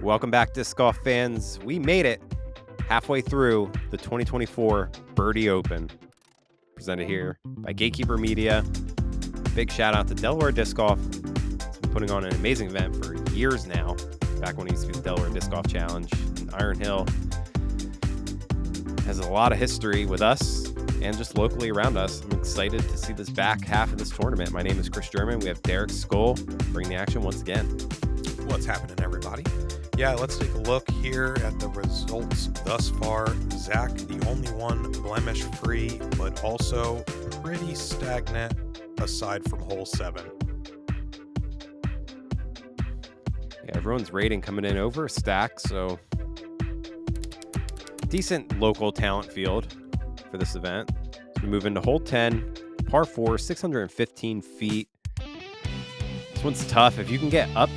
Welcome back, disc golf fans. We made it halfway through the 2024 Birdie Open, presented here by Gatekeeper Media. Big shout out to Delaware Disc Golf. It's been putting on an amazing event for years now, back when it used to be the Delaware Disc Golf Challenge. And Iron Hill has a lot of history with us and just locally around us. I'm excited to see this back half of this tournament. My name is Chris German. We have Derek Skull bringing the action once again. What's happening, everybody? Yeah, let's take a look here at the results thus far. Zach, the only one blemish-free, but also pretty stagnant aside from hole 7. Yeah, everyone's rating coming in over a stack, so decent local talent field for this event. So we move into hole 10, par 4, 615 feet. This one's tough. If you can get up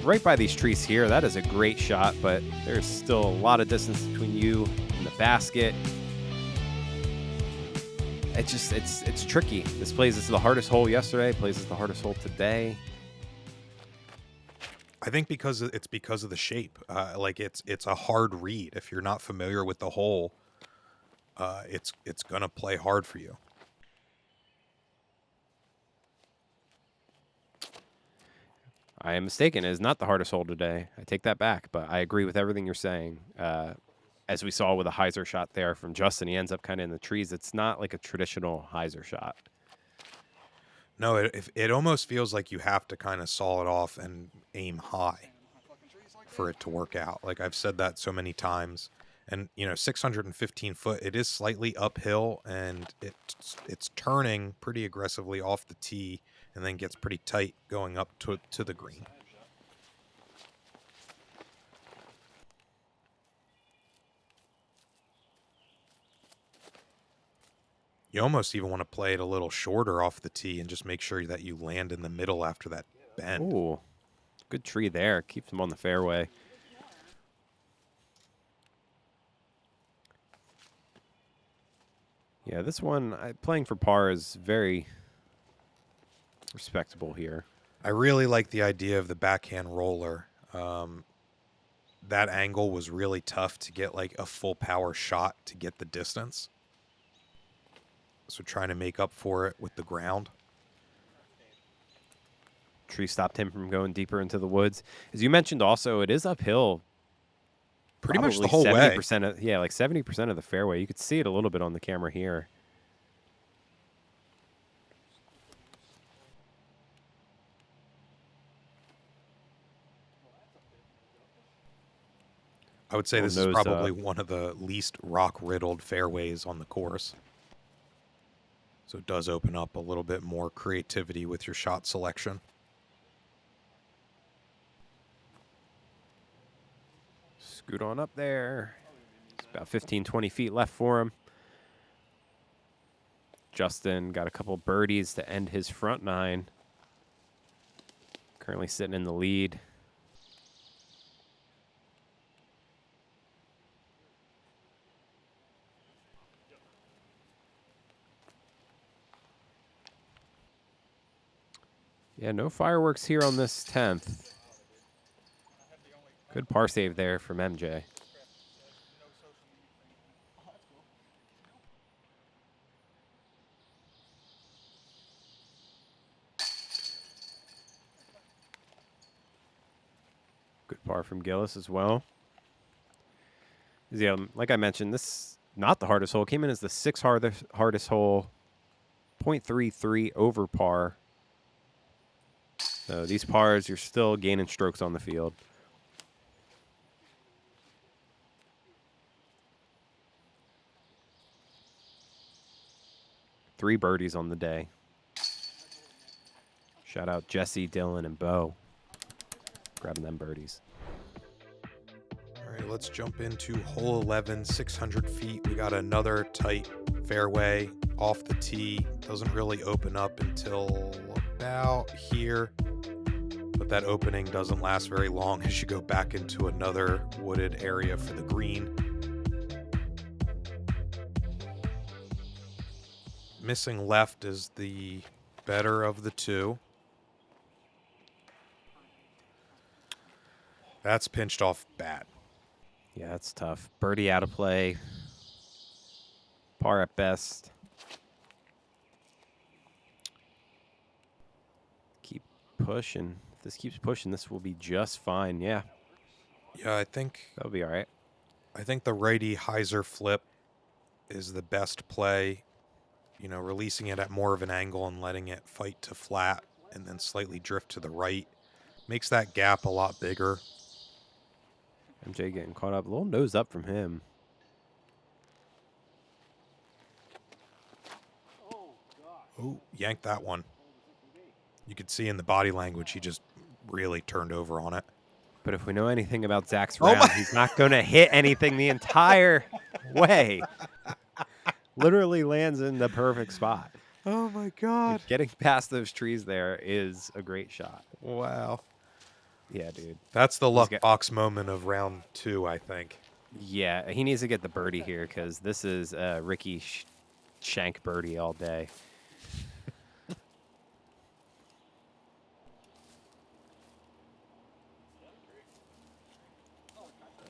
right by these trees here, that is a great shot, but there's still a lot of distance between you and the basket. It's tricky. This is the hardest hole yesterday, plays as the hardest hole today. I think because of the shape. It's a hard read. If you're not familiar with the hole, it's gonna play hard for you. I am mistaken. It is not the hardest hole today. I take that back, but I agree with everything you're saying. As we saw with a hyzer shot there from Justin, he ends up kind of in the trees. It's not like a traditional hyzer shot. No, it almost feels like you have to kind of saw it off and aim high for it to work out. Like I've said that so many times. And, 615 foot, it is slightly uphill, and it's turning pretty aggressively off the tee and then gets pretty tight going up to the green. You almost even want to play it a little shorter off the tee and just make sure that you land in the middle after that bend. Ooh, good tree there. Keeps him on the fairway. Yeah, this one, playing for par is very respectable here. I really like the idea of the backhand roller. That angle was really tough to get like a full power shot to get the distance. So trying to make up for it with the ground. Tree stopped him from going deeper into the woods. As you mentioned also, it is uphill. Pretty much the whole way. 70% like 70% of the fairway. You could see it a little bit on the camera here. I would say this is probably one of the least rock-riddled fairways on the course. So it does open up a little bit more creativity with your shot selection. Scoot on up there. It's about 15, 20 feet left for him. Justin got a couple birdies to end his front 9. Currently sitting in the lead. Yeah, no fireworks here on this 10th. Good par save there from MJ. Good par from Gillis as well. Yeah, like I mentioned, this not the hardest hole. Came in as the 6th hardest hole. 0.33 over par. So these pars, you're still gaining strokes on the field. Three birdies on the day. Shout out Jesse, Dylan, and Bo. Grabbing them birdies. All right, let's jump into hole 11, 600 feet. We got another tight fairway off the tee. Doesn't really open up until about here. But that opening doesn't last very long as you go back into another wooded area for the green. Missing left is the better of the two. That's pinched off bad. Yeah, that's tough. Birdie out of play. Par at best. Keep pushing. If this keeps pushing, this will be just fine. Yeah, Yeah, I think that'll be all right. the righty hyzer flip is the best play. You know, releasing it at more of an angle and letting it fight to flat and then slightly drift to the right makes that gap a lot bigger. MJ getting caught up. A little nose up from him. Oh, yanked that one. You could see in the body language he just really turned over on it. But if we know anything about Zach's Oh round, he's not going to hit anything the entire way. Literally lands in the perfect spot. Oh, my God. Getting past those trees there is a great shot. Wow. Yeah, dude. That's the luck box moment of round 2, I think. Yeah, he needs to get the birdie here because this is Ricky Shank birdie all day.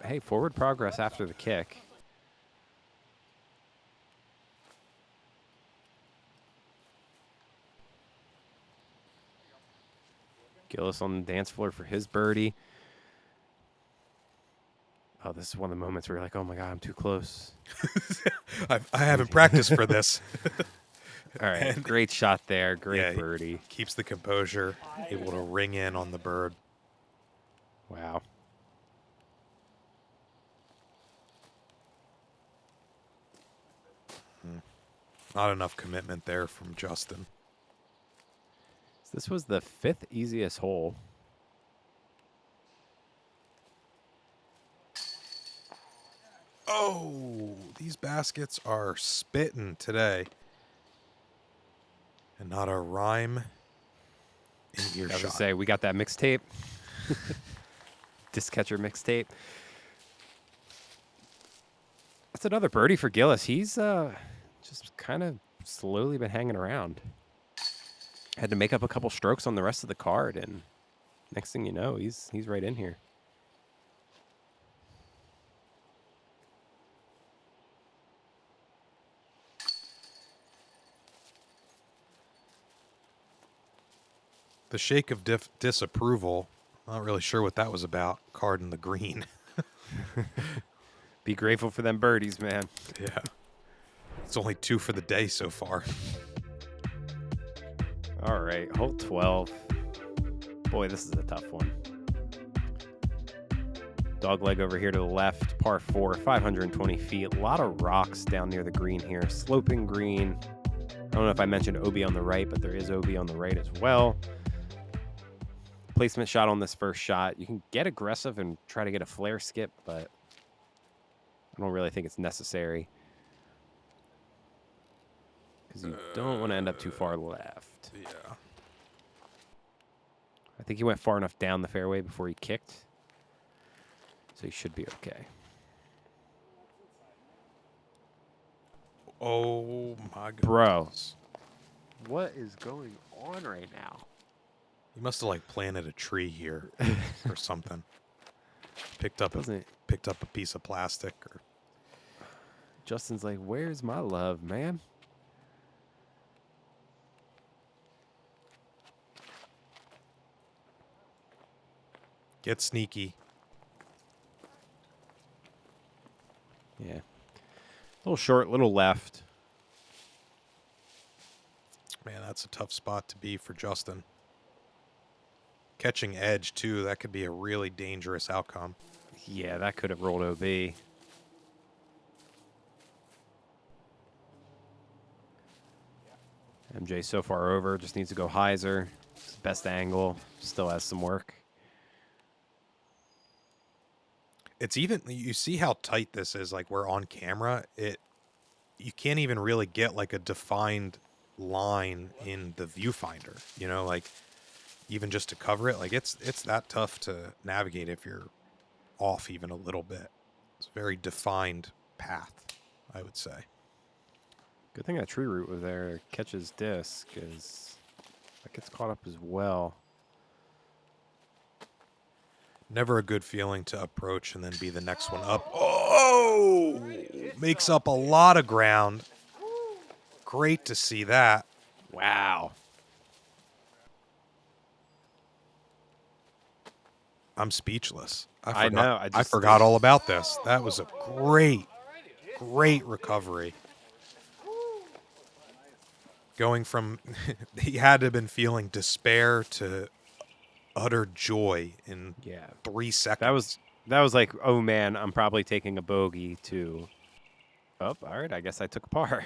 Hey, forward progress after the kick. Gillis on the dance floor for his birdie. Oh, this is one of the moments where you're like, oh my God, I'm too close. I haven't practiced for this. All right, great shot there. Great birdie. Keeps the composure, able to ring in on the bird. Wow. Not enough commitment there from Justin. This was the 5th easiest hole. Oh, these baskets are spitting today. And not a rhyme in I was earshot. gonna say, we got that mixtape. Disc catcher mixtape. That's another birdie for Gillis. He's just kind of slowly been hanging around. Had to make up a couple strokes on the rest of the card, and next thing you know, he's right in here. The shake of disapproval. Not really sure what that was about. Card in the green. Be grateful for them birdies, man. Yeah. It's only 2 for the day so far. All right, hole 12. Boy, this is a tough one. Dog leg over here to the left, par 4, 520 feet. A lot of rocks down near the green here. Sloping green. I don't know if I mentioned OB on the right, but there is OB on the right as well. Placement shot on this first shot. You can get aggressive and try to get a flare skip, but I don't really think it's necessary. Because you don't want to end up too far left. Yeah. I think he went far enough down the fairway before he kicked. So he should be okay. Oh, my God. Bro. What is going on right now? He must have, like, planted a tree here or something. Picked up a piece of plastic. Or Justin's like, where's my love, man? Get sneaky. Yeah. A little short, little left. Man, that's a tough spot to be for Justin. Catching edge, too. That could be a really dangerous outcome. Yeah, that could have rolled OB. MJ so far over. Just needs to go hyzer. It's best angle. Still has some work. It's even, you see how tight this is, like we're on camera. You can't even really get like a defined line in the viewfinder, you know, like even just to cover it. Like it's that tough to navigate if you're off even a little bit. It's a very defined path, I would say. Good thing that tree root was there. Catches disc, because that gets caught up as well. Never a good feeling to approach and then be the next one up. Oh! Makes up a lot of ground. Great to see that. Wow. I'm speechless. I know. I forgot all about this. That was a great recovery. Going from, he had to have been feeling despair to utter joy in 3 seconds. That was like, oh man, I'm probably taking a bogey to, oh, all right, I guess I took a par.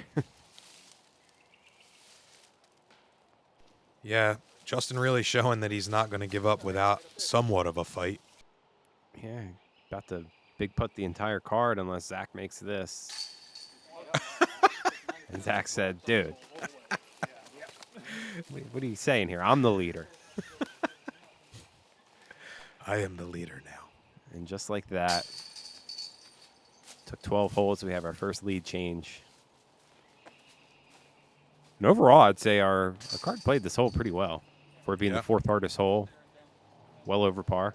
Yeah, Justin really showing that he's not going to give up without somewhat of a fight. Yeah, about to big putt the entire card unless Zach makes this. And Zach said, dude, what are you saying here? I'm the leader. I am the leader now. And just like that, took 12 holes. We have our first lead change. And overall, I'd say our card played this hole pretty well. For it being the 4th hardest hole, well over par.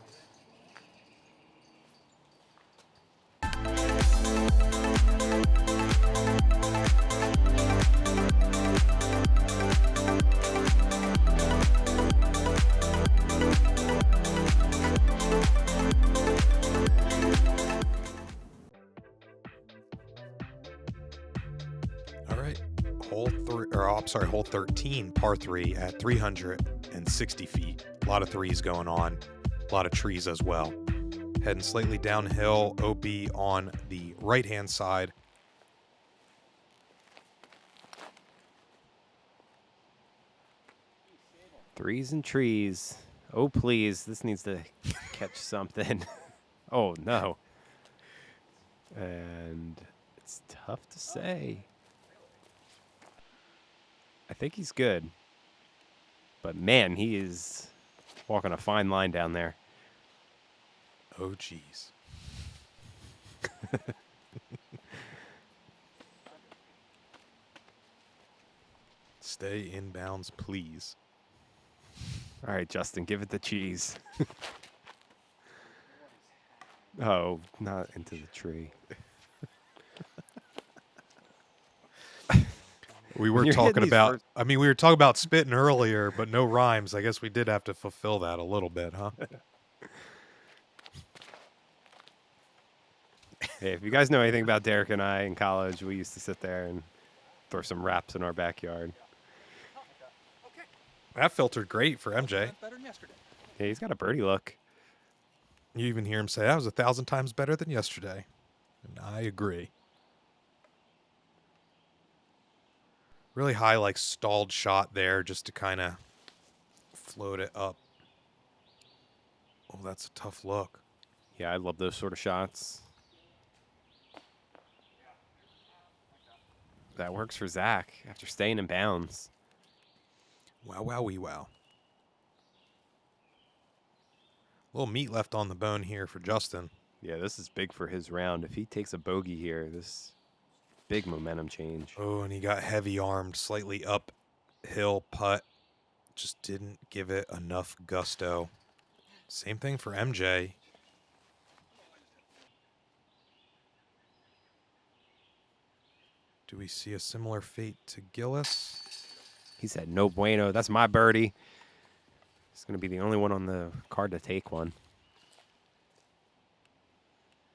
All right, hole 13, par 3 at 360 feet. A lot of threes going on, a lot of trees as well. Heading slightly downhill, OB on the right-hand side. Threes and trees. Oh, please. This needs to catch something. Oh, no. And it's tough to say. I think he's good. But, man, he is walking a fine line down there. Oh, geez. Stay in bounds, please. All right, Justin, give it the cheese. Oh, not into the tree. We were talking about, we were talking about spitting earlier, but no rhymes. I guess we did have to fulfill that a little bit, huh? Hey, if you guys know anything about Derek and I in college, we used to sit there and throw some raps in our backyard. That filtered great for MJ. Yeah, he's got a birdie look. You even hear him say, that was 1,000 times better than yesterday. And I agree. Really high, like, stalled shot there just to kind of float it up. Oh, that's a tough look. Yeah, I love those sort of shots. That works for Zach after staying in bounds. Wow, wowee, wow. A little meat left on the bone here for Justin. Yeah, this is big for his round. If he takes a bogey here, this big momentum change. Oh, and he got heavy-armed, slightly uphill putt. Just didn't give it enough gusto. Same thing for MJ. Do we see a similar fate to Gillis? He said, no bueno. That's my birdie. He's going to be the only one on the card to take one.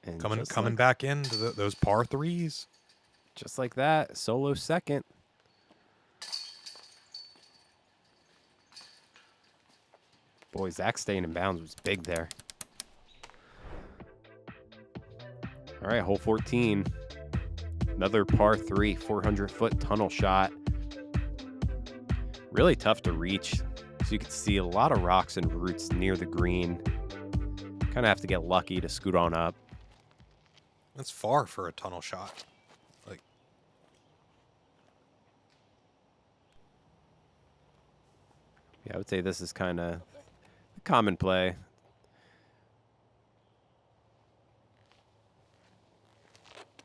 And coming back into those par threes. Just like that, solo second. Boy, Zach staying in bounds was big there. All right, hole 14. Another par 3, 400-foot tunnel shot. Really tough to reach. So you can see a lot of rocks and roots near the green. Kind of have to get lucky to scoot on up. That's far for a tunnel shot. Like, yeah, I would say this is kind of a common play.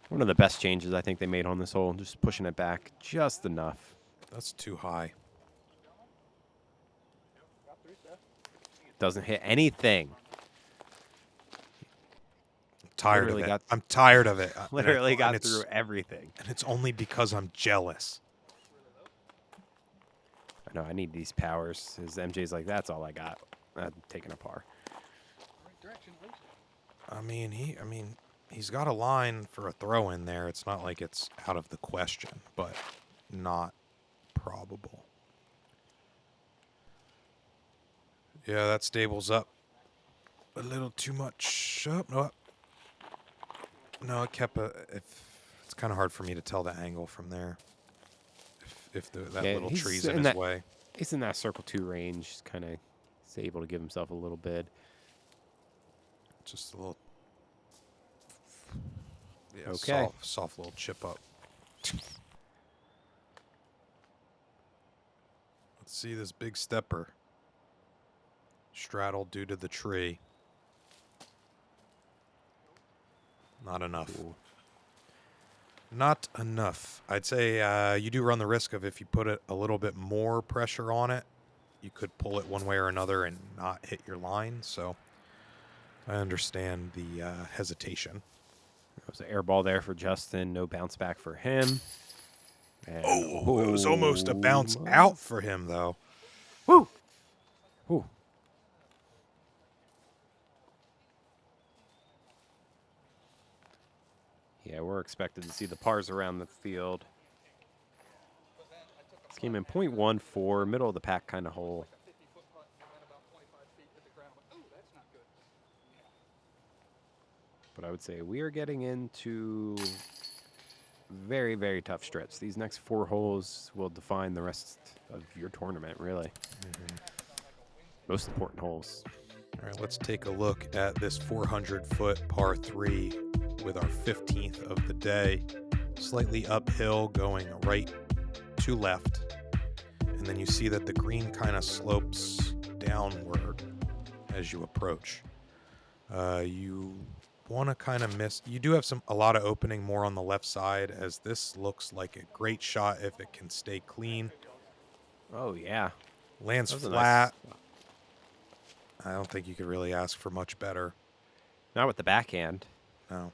One of the best changes I think they made on this hole, just pushing it back just enough. That's too high. Doesn't hit anything. tired of Literally it. got- I'm tired of it. Literally And got it's- through everything. And it's only because I'm jealous. I know, I need these powers. His MJ's like, that's all I got. I'm taking a par. I mean, he's got a line for a throw in there. It's not like it's out of the question, but not probable. Yeah, that stable's up a little too much. Oh, no. No, it kept it's kind of hard for me to tell the angle from there. If that Yeah, little he's tree's in in his that- way. He's in that circle 2 range. Kind of he's able to give himself a little bid. Just a little. Yeah, Okay. soft little chip up. Let's see this big stepper. Straddled due to the tree. Not enough. Ooh. Not enough. I'd say you do run the risk of if you put a little bit more pressure on it, you could pull it one way or another and not hit your line. So I understand the hesitation. There was an air ball there for Justin. No bounce back for him. And, Oh, it was almost a bounce what? out for him, though. Woo! Woo. Yeah, we're expected to see the pars around the field. This came in .14, middle of the pack kind of hole. But I would say we are getting into very, very tough stretch. These next 4 holes will define the rest of your tournament, really. Most important holes. All right, let's take a look at this 400-foot par 3 with our 15th of the day. Slightly uphill, going right to left. And then you see that the green kind of slopes downward as you approach. You want to kind of miss. You do have a lot of opening more on the left side, as this looks like a great shot if it can stay clean. Oh, yeah. Lands That was a flat. nice- I don't think you could really ask for much better. Not with the backhand. No.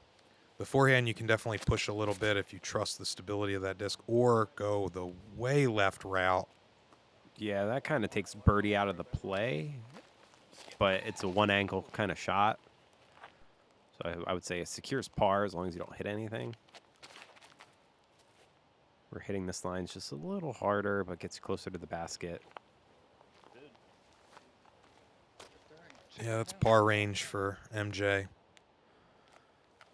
The forehand, you can definitely push a little bit if you trust the stability of that disc, or go the way left route. Yeah, that kind of takes birdie out of the play, but it's a one-angle kind of shot. So I would say it secures par as long as you don't hit anything. We're hitting this line just a little harder, but gets closer to the basket. Yeah, that's par range for MJ.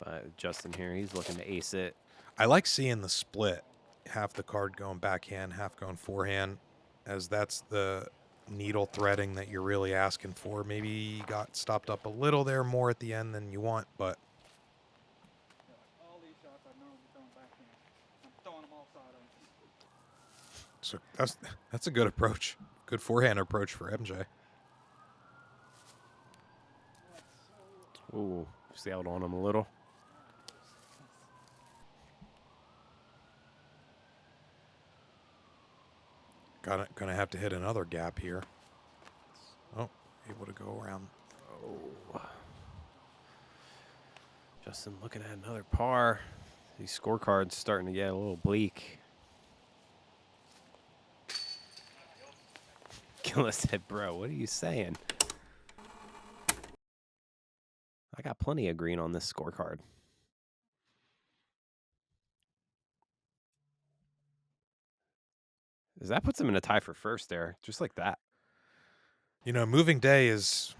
But Justin here, he's looking to ace it. I like seeing the split. Half the card going backhand, half going forehand, as that's the needle threading that you're really asking for. Maybe you got stopped up a little there more at the end than you want, but so that's a good approach. Good forehand approach for MJ. Ooh, sailed on him a little. Gonna have to hit another gap here. Oh, able to go around. Oh. Justin looking at another par. These scorecards starting to get a little bleak. Gillis said, bro, what are you saying? I got plenty of green on this scorecard. That puts him in a tie for first there, just like that. You know, moving day it's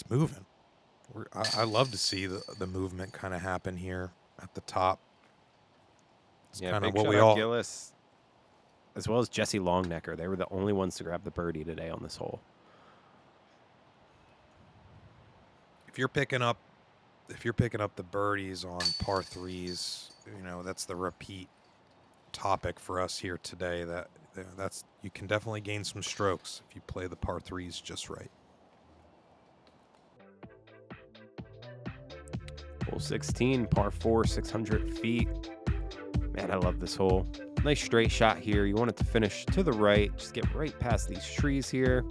moving. I love to see the movement kind of happen here at the top. It's Yeah, kind of big what shout we out all. Gillis, as well as Jesse Longnecker. They were the only ones to grab the birdie today on this hole. If you're picking up the birdies on par 3s, you know, that's the repeat topic for us here today. That's you can definitely gain some strokes if you play the par 3s just right. Hole 16, par 4, 600 feet. Man, I love this hole. Nice straight shot here. You want it to finish to the right. Just get right past these trees here.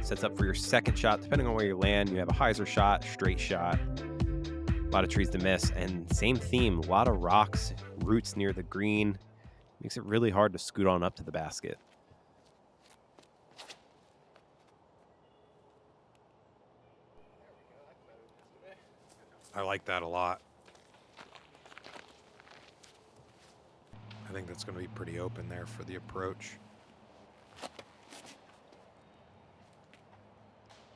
Sets up for your second shot. Depending on where you land, you have a hyzer shot, straight shot. A lot of trees to miss. And same theme, a lot of rocks, roots near the green. Makes it really hard to scoot on up to the basket. I like that a lot. I think that's going to be pretty open there for the approach.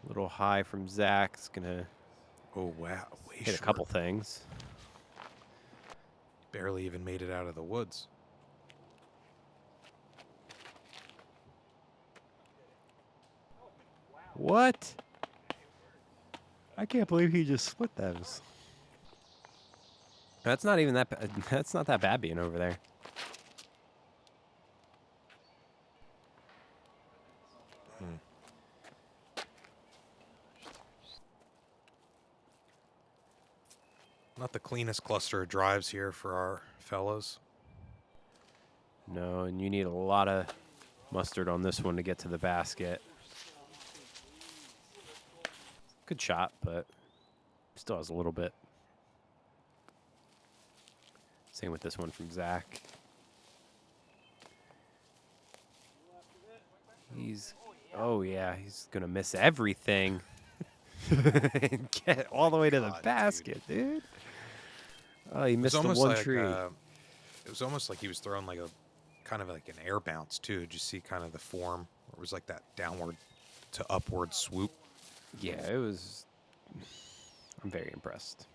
Little high from Zach. It's going to Oh, wow. hit a couple things. Barely even made it out of the woods. What? I can't believe he just split those. That's not even that bad. That's not that bad being over there. Not the cleanest cluster of drives here for our fellows. No, and you need a lot of mustard on this one to get to the basket. Good shot, but still has a little bit. Same with this one from Zach. Oh yeah, he's gonna miss everything and get all the way to the basket, dude. Oh, he missed the one tree. It was almost like he was throwing like a kind of like an air bounce too. Did you see kind of the form? It was like that downward to upward swoop. Yeah, it was. I'm very impressed.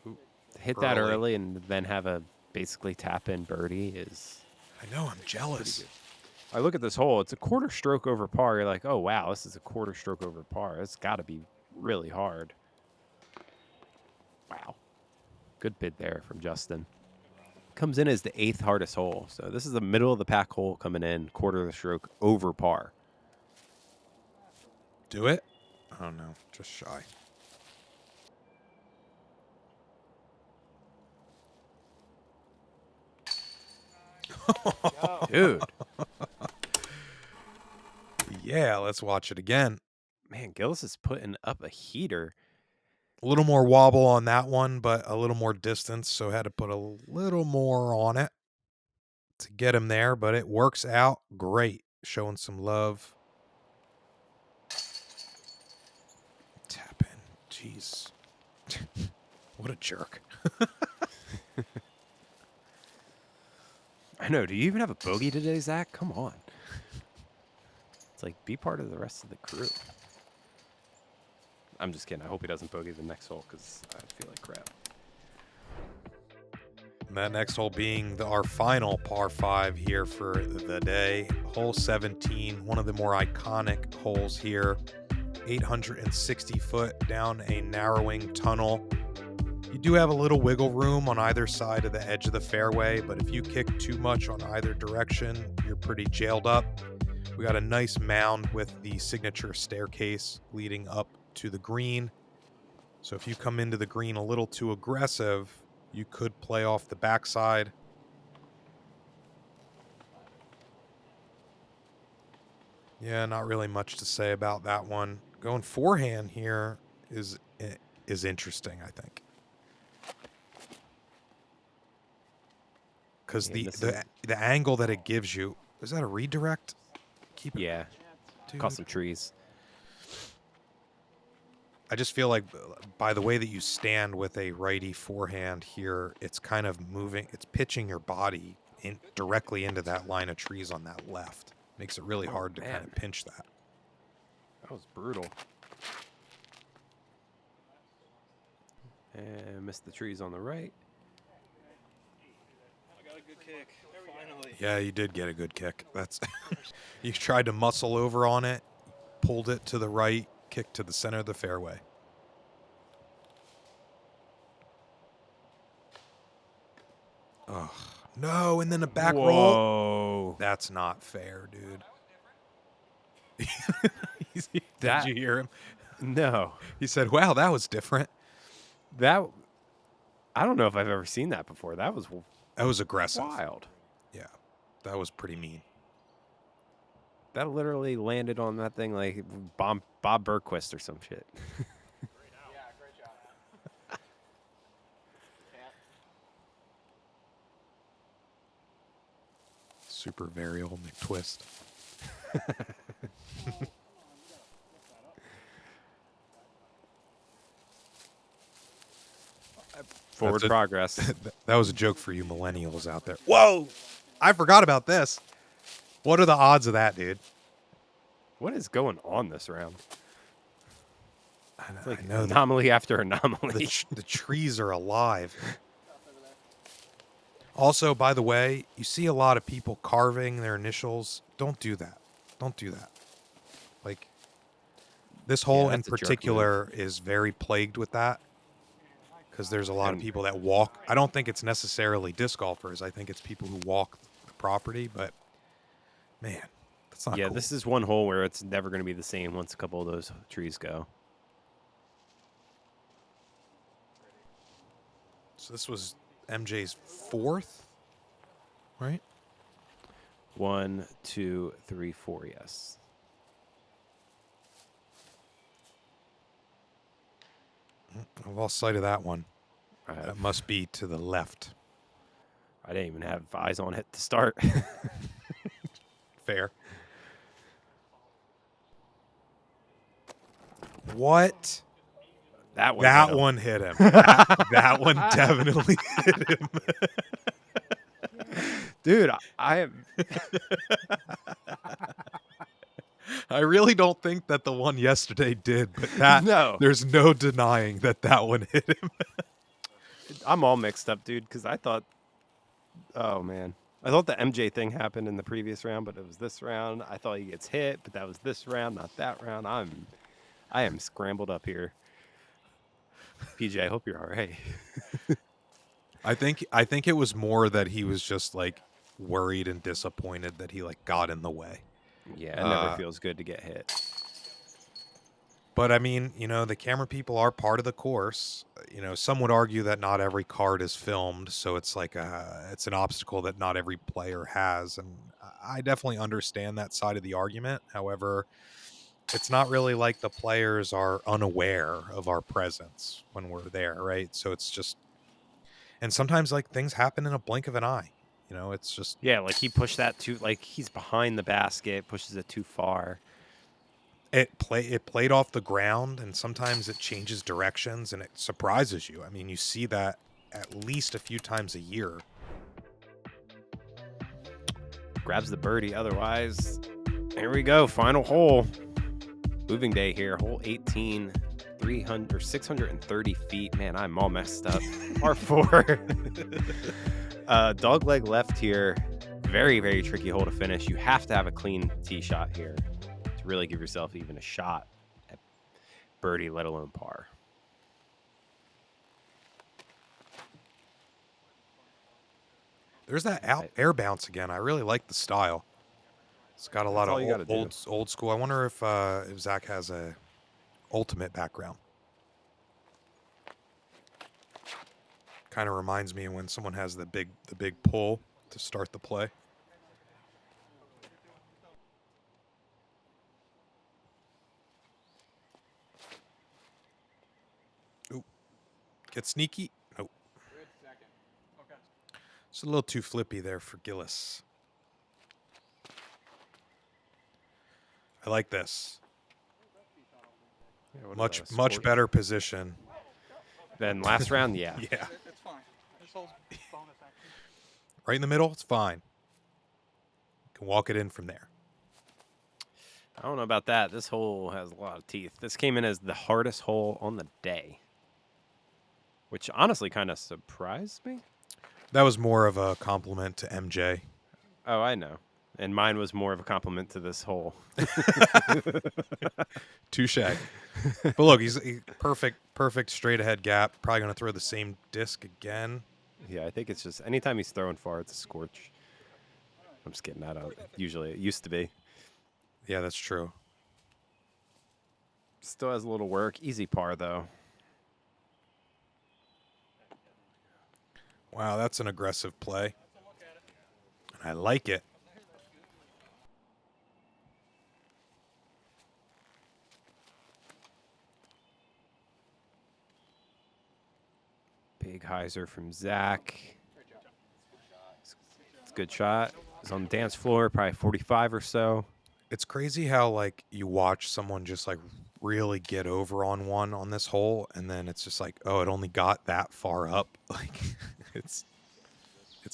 Ooh, hit that early and then have a basically tap in birdie is. I know, I'm jealous. I look at this hole, it's a quarter stroke over par. You're like, oh wow, this is a quarter stroke over par. It's got to be really hard. Wow. Good bid there from Justin. Comes in as the 8th hardest hole. So this is the middle of the pack hole coming in, quarter of the stroke over par. Do it? Oh no, just shy. Dude. Yeah, let's watch it again. Man, Gillis is putting up a heater. A little more wobble on that one, but a little more distance, so had to put a little more on it to get him there, but it works out great. Showing some love. Tap in. Jeez. What a jerk. I know. Do you even have a bogey today, Zach? Come on. It's like, be part of the rest of the crew. I'm just kidding. I hope he doesn't bogey the next hole because I feel like crap. And that next hole being our final par 5 here for the day. Hole 17, one of the more iconic holes here. 860 foot down a narrowing tunnel. You do have a little wiggle room on either side of the edge of the fairway, but if you kick too much on either direction, you're pretty jailed up. We got a nice mound with the signature staircase leading up to the green. So if you come into the green a little too aggressive, you could play off the backside. Yeah, not really much to say about that one. Going forehand here is interesting, I think. Because the angle that it gives you, is that a redirect? Keep it. Yeah, caught some trees. I just feel like by the way that you stand with a righty forehand here, it's kind of moving, it's pitching your body directly into that line of trees on that left. Makes it really hard to kind of pinch that. That was brutal. And missed the trees on the right. I got a good kick, finally. Yeah, you did get a good kick. That's you tried to muscle over on it, pulled it to the right, kicked to the center of the fairway. Oh, no, and then a back roll. That's not fair, dude. Did you hear him? No. He said, wow, that was different. I don't know if I've ever seen that before. That was aggressive. Wild. Yeah, that was pretty mean. That literally landed on that thing like Bob Burnquist or some shit. Super variable McTwist. Forward That's it. progress. That was a joke for you millennials out there. Whoa! I forgot about this. What are the odds of that, dude? What is going on this round? It's like I know anomaly after anomaly. the trees are alive. Also, by the way, you see a lot of people carving their initials. Don't do that. Don't do that. Like, this hole in that's a jerk particular is very plagued with that. Because there's a lot of people that walk. I don't think it's necessarily disc golfers. I think it's people who walk the property. But, man, that's not Yeah, cool. this is one hole where it's never going to be the same once a couple of those trees go. So this was MJ's fourth, right? 1, 2, 3, 4, yes. I've lost sight of that one. I That must be to the left. didn't even have eyes on it to start. Fair. What? That one. That hit him. one hit him. That one definitely hit him. Dude, I am. I really don't think that the one yesterday did, but that No. there's no denying that that one hit him. I'm all mixed up, dude, because I thought. Oh, man. I thought the MJ thing happened in the previous round, but it was this round. I thought he gets hit, but that was this round, not that round. I am scrambled up here. PJ, I hope you're all right. I think it was more that he was just like worried and disappointed that he like got in the way. Yeah, it never feels good to get hit. But I mean, you know, the camera people are part of the course. You know, some would argue that not every card is filmed, so it's like it's an obstacle that not every player has, and I definitely understand that side of the argument. However, it's not really like the players are unaware of our presence when we're there, right? So it's just, and sometimes like things happen in a blink of an eye. You know, it's just Yeah, like he pushed that too. Like he's behind the basket, pushes it too far. it played off the ground, and sometimes it changes directions and it surprises you. I mean, you see that at least a few times a year. Grabs the birdie. Otherwise, here we go. Final hole. Moving day here. Hole 18. 300 or 630 feet. Man, I'm all messed up. Par 4. Dog leg left here. Very, very tricky hole to finish. You have to have a clean tee shot here to really give yourself even a shot at birdie, let alone par. There's that air bounce again. I really like the style. It's got a lot all you of gotta old school. I wonder if Zach has a ultimate background. Kind of reminds me of when someone has the big pull to start the play. Ooh. Get sneaky. Nope. It's a little too flippy there for Gillis. I like this. Yeah, Much better position. Than last round, yeah. Yeah. It's fine. This hole's bonus action. Right in the middle, it's fine. You can walk it in from there. I don't know about that. This hole has a lot of teeth. This came in as the hardest hole on the day, which honestly kind of surprised me. That was more of a compliment to MJ. Oh, I know. And mine was more of a compliment to this hole. Touche. But look, he's perfect straight ahead gap. Probably going to throw the same disc again. Yeah, I think it's just anytime he's throwing far, it's a scorch. I'm just kidding. I don't. Usually, it used to be. Yeah, that's true. Still has a little work. Easy par, though. Wow, that's an aggressive play. And I like it. Big hyzer from Zach. It's a good shot. He's on the dance floor, probably 45 or so. It's crazy how like you watch someone just like really get over on one on this hole, and then it's just like, oh, it only got that far up. Like it's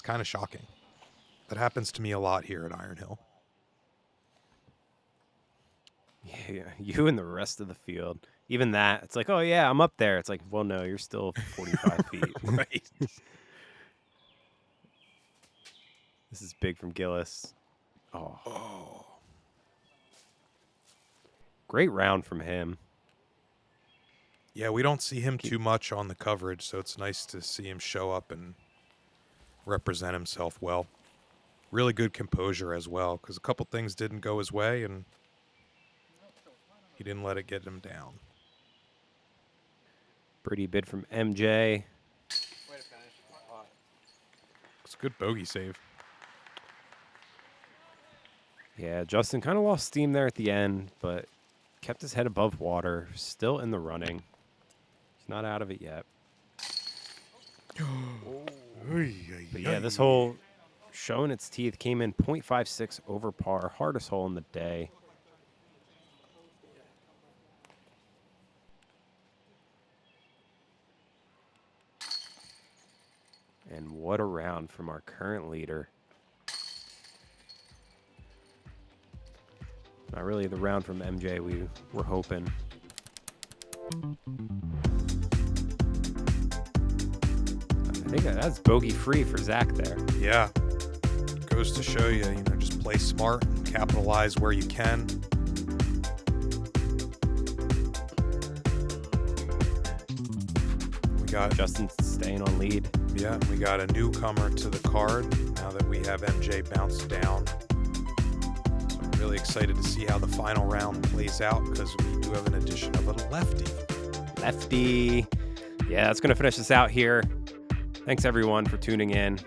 kind of shocking. That happens to me a lot here at Iron Hill. Yeah, you and the rest of the field. Even that, it's like, oh yeah, I'm up there. It's like, well, no, you're still 45 feet. Right. This is big from Gillis. Oh, Oh. great round from him. Yeah, we don't see him too much on the coverage, so it's nice to see him show up and represent himself well. Really good composure as well, because a couple things didn't go his way, and he didn't let it get him down. Birdie bid from MJ. Way to finish. It's a good bogey save. Yeah, Justin kind of lost steam there at the end, but kept his head above water. Still in the running. He's not out of it yet. But yeah, this hole showing its teeth came in 0.56 over par. Hardest hole in the day. And what a round from our current leader. Not really the round from MJ we were hoping. I think that's bogey free for Zach there. Yeah. Goes to show you, just play smart and capitalize where you can. We got Justin staying on lead. Yeah, we got a newcomer to the card now that we have MJ bounced down. So I'm really excited to see how the final round plays out, because we do have an addition of a lefty. Lefty. Yeah, that's going to finish us out here. Thanks, everyone, for tuning in.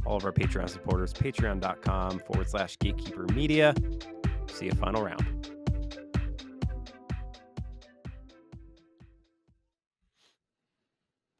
All of our Patreon supporters, patreon.com/Gatekeeper Media. See you final round.